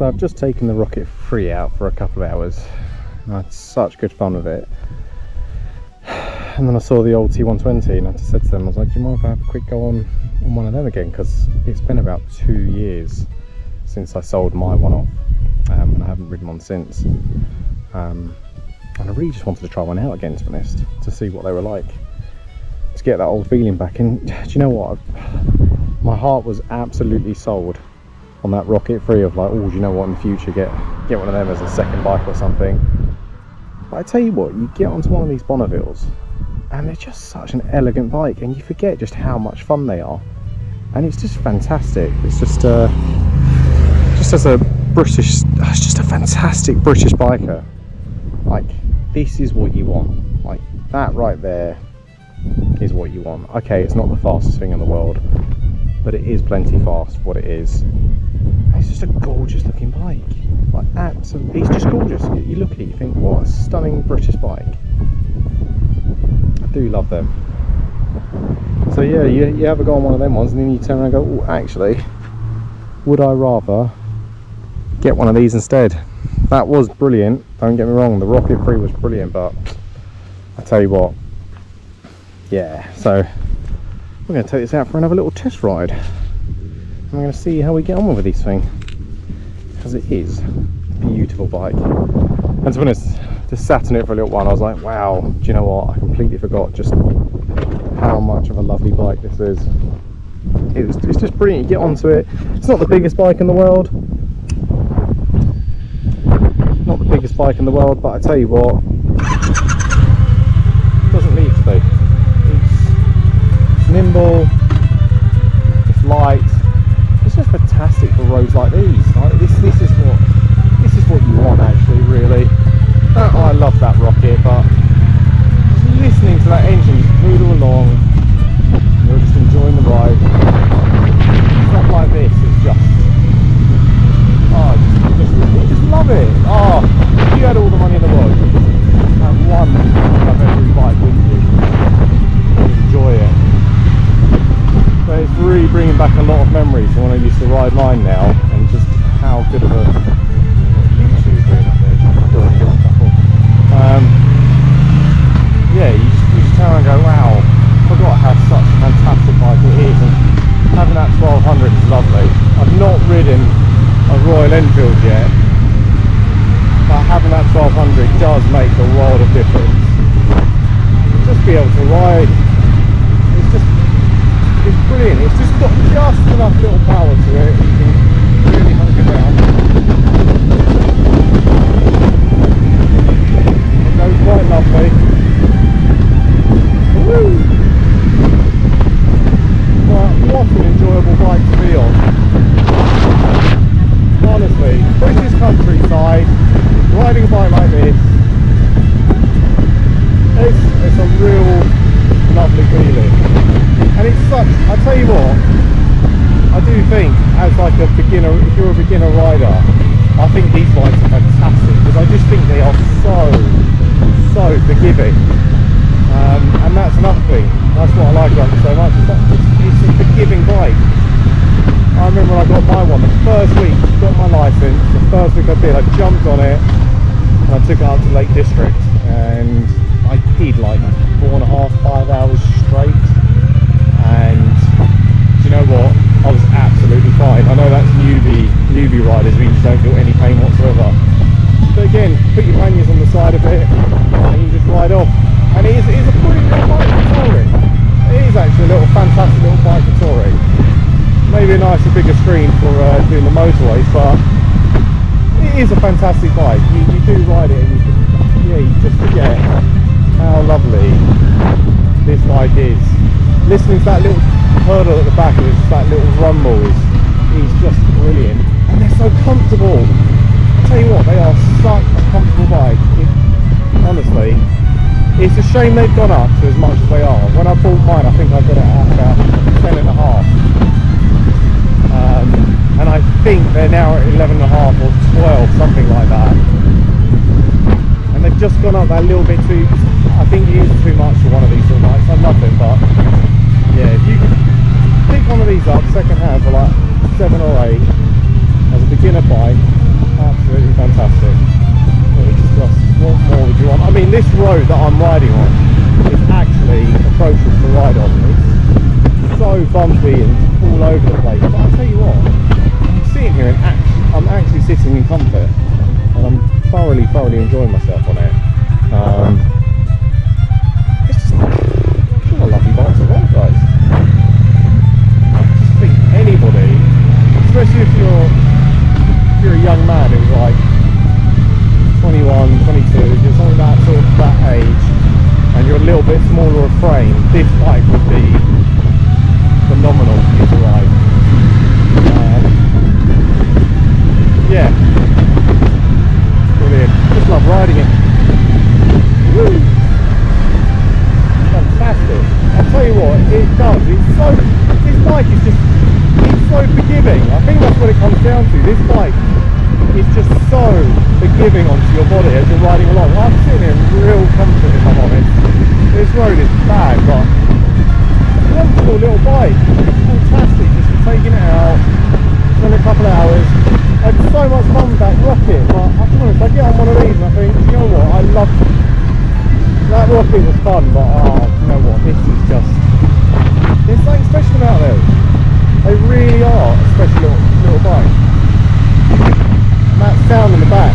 So I've just taken the Rocket 3 out for a couple of hours. I had such good fun with it. And then I saw the old T120 and I just said to them, I was like, do you mind if I have a quick go on one of them again? Because it's been about 2 years since I sold my one off, and I haven't ridden one since. And I really just wanted to try one out again, to be honest, to see what they were like, to get that old feeling back. And do you know what? My heart was absolutely sold on that Rocket 3 of like, oh, do you know what, in the future get one of them as a second bike or something. But I tell you what, you get onto one of these Bonnevilles and they're just such an elegant bike, and you forget just how much fun they are, and it's just fantastic. It's just as a British, it's just a fantastic British biker. Like, this is what you want. Like, that right there is what you want. Okay, it's not the fastest thing in the world, but it is plenty fast for what it is. And it's just a gorgeous looking bike. Like, absolutely, it's just gorgeous. You look at it, you think, what a stunning British bike. I do love them. So yeah, you have a go on one of them ones, and then you turn around and go, oh, actually, would I rather get one of these instead? That was brilliant, don't get me wrong, the Rocket 3 was brilliant, but I tell you what, yeah, so we're going to take this out for another little test ride. I'm going to see how we get on with this thing, because it is a beautiful bike. And to be honest, just sat in it for a little while, I was like, wow, do you know what, I completely forgot just how much of a lovely bike this is. It's just brilliant. You get onto it, it's not the biggest bike in the world, but I tell you what, it doesn't need to be. It's nimble, it's light, it's just fantastic for roads like these. Like, this is what you want, actually, really. I love that Rocket, but just listening to that engine poodle along, you're just enjoying the ride. Stuff like this is just, you just love it. Oh, if you had all the money in the world, you could have one of every bike, wouldn't you? You'd enjoy it. But it's really bringing back a lot of memories from when I used to ride mine now, and just how good of a yeah, you just turn and go, wow, I forgot how such a fantastic bike it is, and having that 1200 is lovely. I've not ridden a Royal Enfield yet, but having that 1200 does make a world of difference. Just be able to ride, it's brilliant. It's just got just enough little power to it, you can really hunker down. It goes quite lovely. Woo! Well, what an enjoyable bike to be on. Honestly, British countryside, riding a bike like this, it's a real lovely feeling. And it's such, I tell you what, I do think as like a beginner, if you're a beginner rider, I think these bikes are fantastic, because I just think they are so forgiving. And that's another thing, that's what I like about it so much, it's a forgiving bike. I remember when I got my one, the first week, got my licence, the first week I did, I jumped on it, and I took it up to Lake District, and I did like 4.5–5 hours straight, and do you know what, I was absolutely fine. I know that's newbie riders means you don't feel any pain whatsoever, but again, put your panniers on the side of it, and you just ride off. And it is a brilliant little bike for touring. It is actually a little fantastic little bike for touring. Maybe a nicer, bigger screen for doing the motorways, but it is a fantastic bike. You do ride it, and you just forget how lovely this bike is. Listening to that little hurdle at the back of it, that little rumble is just brilliant. And they're so comfortable. I tell you what, they are such a comfortable bike. Honestly. It's a shame they've gone up to as much as they are. When I bought mine, I think I got it at about 10.5. And I think they're now at 11.5 or 12, something like that. And they've just gone up that little bit too, I think it is too much for one of these sort of bikes. I love them, but yeah, if you could pick one of these up second hand for like 7 or 8 as a beginner bike, absolutely fantastic. It's just, what more would you want? I mean, this road that I'm riding on is actually atrocious to ride on. It's so bumpy and all over the place. But I'll tell you what, I'm sitting here and I'm actually sitting in comfort, and I'm thoroughly enjoying myself on it. It's just a lovely bike to ride, guys. I just think anybody, especially if you're a young man who's like 21, 22, if you're something that sort of that age, and you're a little bit smaller of frame, this bike would be phenomenal for you to ride. Yeah, brilliant. Just love riding it. Woo! Fantastic. I'll tell you what, it does. This bike is just, it's so forgiving. I think that's what it comes down to. This bike is just so forgiving onto your body as you're riding along. I'm sitting in real comfort, if I'm honest. This road is bad, but wonderful little bike. Fantastic, just for taking it out, spend a couple of hours. I had so much fun with that rocket, but I'll be honest, I get on one of these and I think, you know what, I love that rocket was fun, but you know what, this is just, there's something special about those. They really are a special little bike. And that sound in the back,